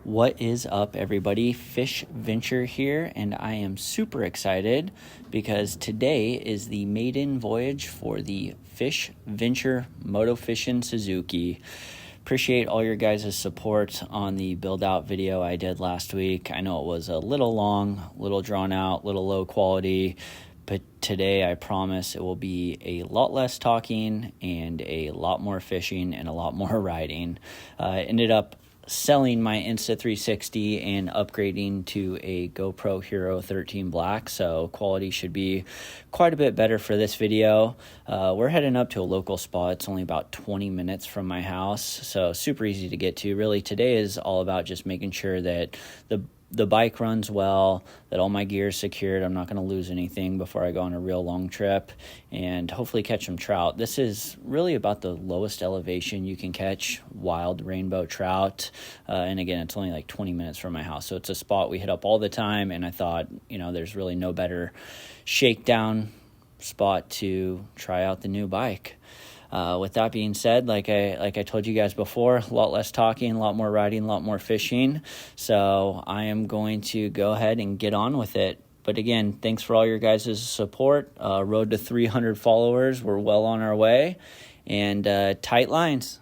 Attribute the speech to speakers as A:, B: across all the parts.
A: What is up, everybody? Fish Venture here, and I am super excited because today is the maiden voyage for the Fish Venture Moto Fishing Suzuki. Appreciate all your guys' support on the build out video I did last week. I know it was a little long, a little drawn out, a little low quality, but today I promise it will be a lot less talking and a lot more fishing and a lot more riding. Ended up selling my Insta360 and upgrading to a GoPro Hero 13 Black, so quality should be quite a bit better for this video. We're heading up to a local spot. It's only about 20 minutes from my house, so super easy to get to. Really, today is all about just making sure that the bike runs well, that all my gear is secured. I'm not going to lose anything before I go on a real long trip, and hopefully catch some trout. This is really about the lowest elevation you can catch wild rainbow trout. And again, it's only like 20 minutes from my house. So it's a spot we hit up all the time, and I thought, there's really no better shakedown spot to try out the new bike. With that being said, like I told you guys before, a lot less talking, a lot more riding, a lot more fishing. So I am going to go ahead and get on with it. But again, thanks for all your guys' support. Road to 300 followers. We're well on our way. And tight lines.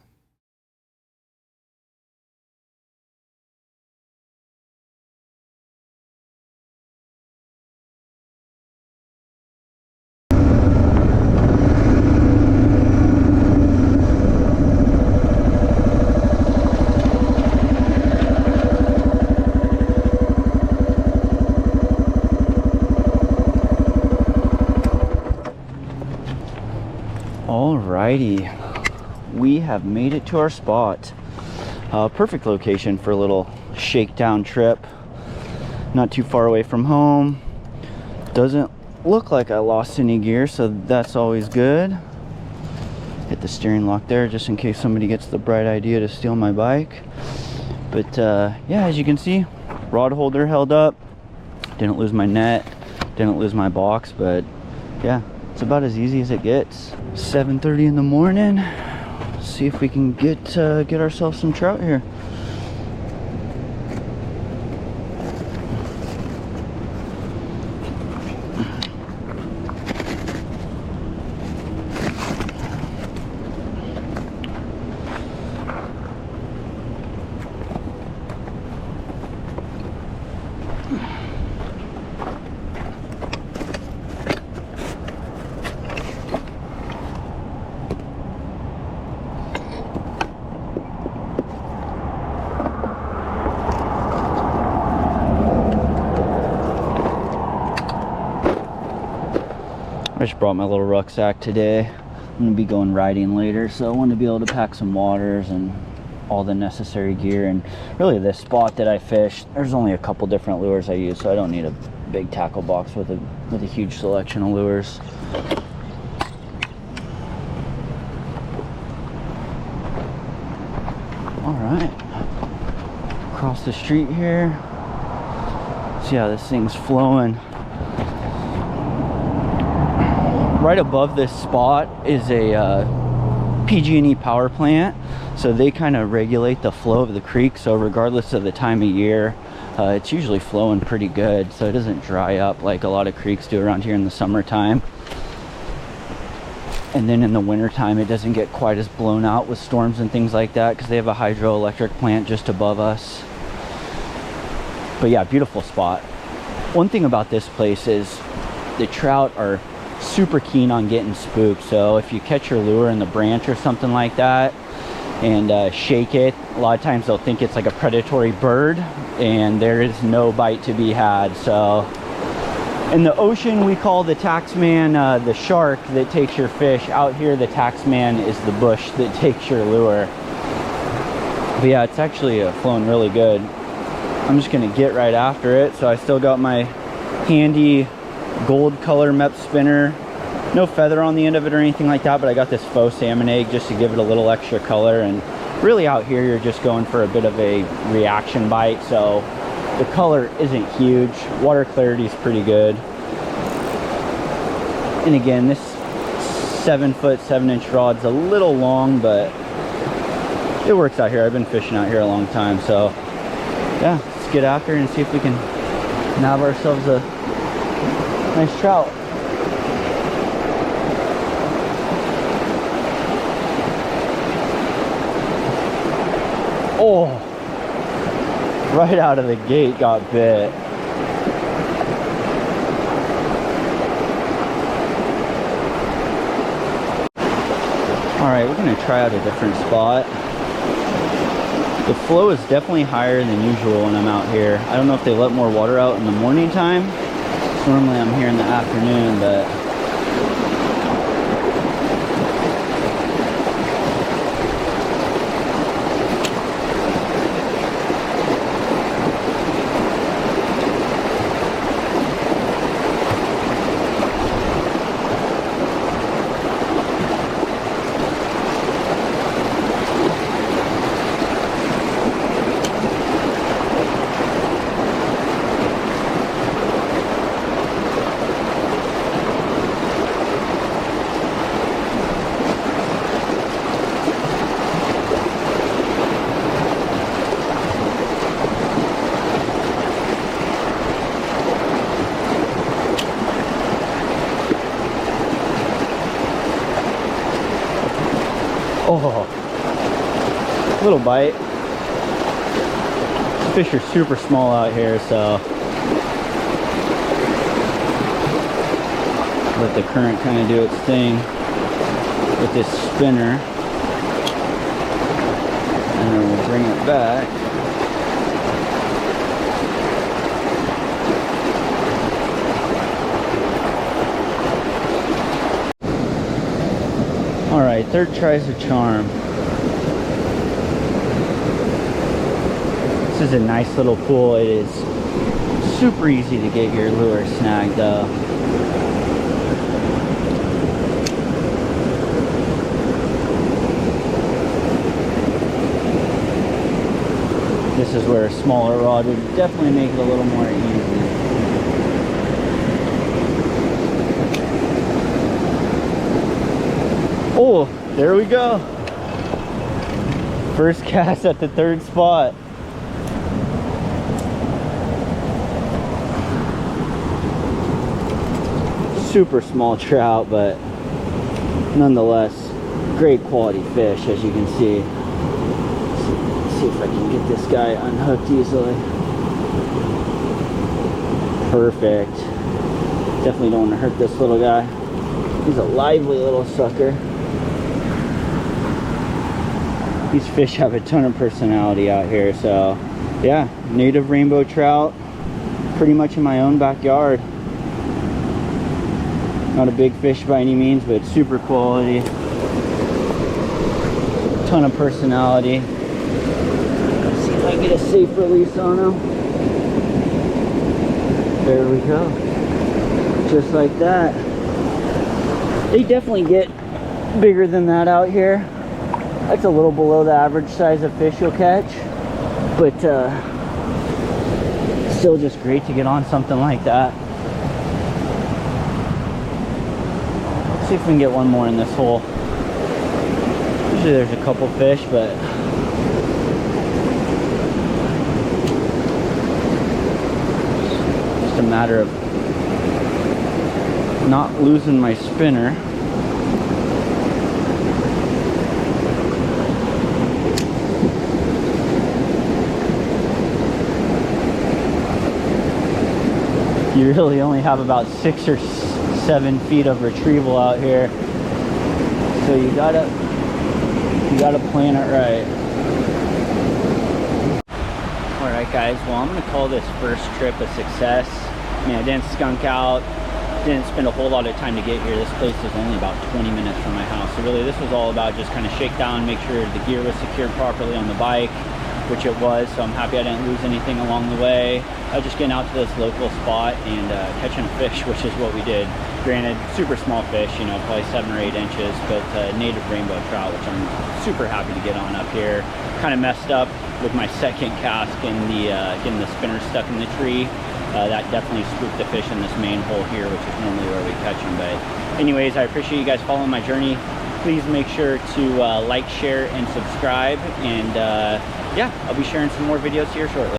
A: Alrighty, we have made it to our spot. Perfect location for a little shakedown trip. Not too far away from home. Doesn't look like I lost any gear, so that's always good. Hit the steering lock there just in case somebody gets the bright idea to steal my bike. But yeah, as you can see, rod holder held up. Didn't lose my net, didn't lose my box, but yeah, it's about as easy as it gets. 7:30 in the morning. See if we can get ourselves some trout here. I just brought my little rucksack today. I'm gonna be going riding later, so I want to be able to pack some waters and all the necessary gear. And really, this spot that I fished, there's only a couple different lures I use, so I don't need a big tackle box with a huge selection of lures. All right, across the street here. See how this thing's flowing. Right above this spot is a PG&E power plant, so they kind of regulate the flow of the creek. So regardless of the time of year, it's usually flowing pretty good, so it doesn't dry up like a lot of creeks do around here in the summertime. And then in the wintertime, it doesn't get quite as blown out with storms and things like that because they have a hydroelectric plant just above us. But yeah, beautiful spot. One thing about this place is the trout are super keen on getting spooked. So if you catch your lure in the branch or something like that and shake it, a lot of times they'll think it's like a predatory bird, and there is no bite to be had. So in the ocean, we call the taxman the shark that takes your fish. Out here, the taxman is the bush that takes your lure. But yeah, it's actually flowing really good. I'm just gonna get right after it. So I still got my handy gold color MEP spinner. No feather on the end of it or anything like that, but I got this faux salmon egg just to give it a little extra color. And really out here, you're just going for a bit of a reaction bite, so the color isn't huge. Water clarity is pretty good. And again, this 7-foot 7-inch rod's a little long, but it works out here. I've been fishing out here a long time, so yeah, let's get after it and see if we can nab ourselves a nice trout. Oh, right out of the gate got bit. All right, we're gonna try out a different spot. The flow is definitely higher than usual when I'm out here. I don't know if they let more water out in the morning time. Normally I'm here in the afternoon, but oh, little bite. Fish are super small out here, so let the current kind of do its thing with this spinner, and then we'll bring it back. All right, third tries a charm. This is a nice little pool. It is super easy to get your lure snagged up. This is where a smaller rod would definitely make it a little more easy. Oh, there we go. First cast at the third spot. Super small trout, but nonetheless, great quality fish, as you can see. Let's see if I can get this guy unhooked easily. Perfect. Definitely don't want to hurt this little guy. He's a lively little sucker. These fish have a ton of personality out here, so yeah, native rainbow trout, pretty much in my own backyard. Not a big fish by any means, but super quality. Ton of personality. Let's see if I can get a safe release on him. There we go. Just like that. They definitely get bigger than that out here. That's a little below the average size of fish you'll catch, but still just great to get on something like that. Let's see if we can get one more in this hole. Usually there's a couple fish, but just a matter of not losing my spinner. You really only have about 6 or 7 feet of retrieval out here, so you gotta plan it right. All right, guys. Well, I'm gonna call this first trip a success. I mean, I didn't skunk out, didn't spend a whole lot of time to get here. This place is only about 20 minutes from my house, so really this was all about just kind of shake down, make sure the gear was secured properly on the bike, which it was, so I'm happy I didn't lose anything along the way. Just getting out to this local spot and catching a fish, which is what we did. Granted, super small fish, you know, probably 7 or 8 inches, but native rainbow trout, which I'm super happy to get on up here. Kind of messed up with my second cast and getting the spinner stuck in the tree. That definitely spooked the fish in this main hole here, which is normally where we catch them. But anyways, I appreciate you guys following my journey. Please make sure to like, share, and subscribe. And yeah, I'll be sharing some more videos here shortly.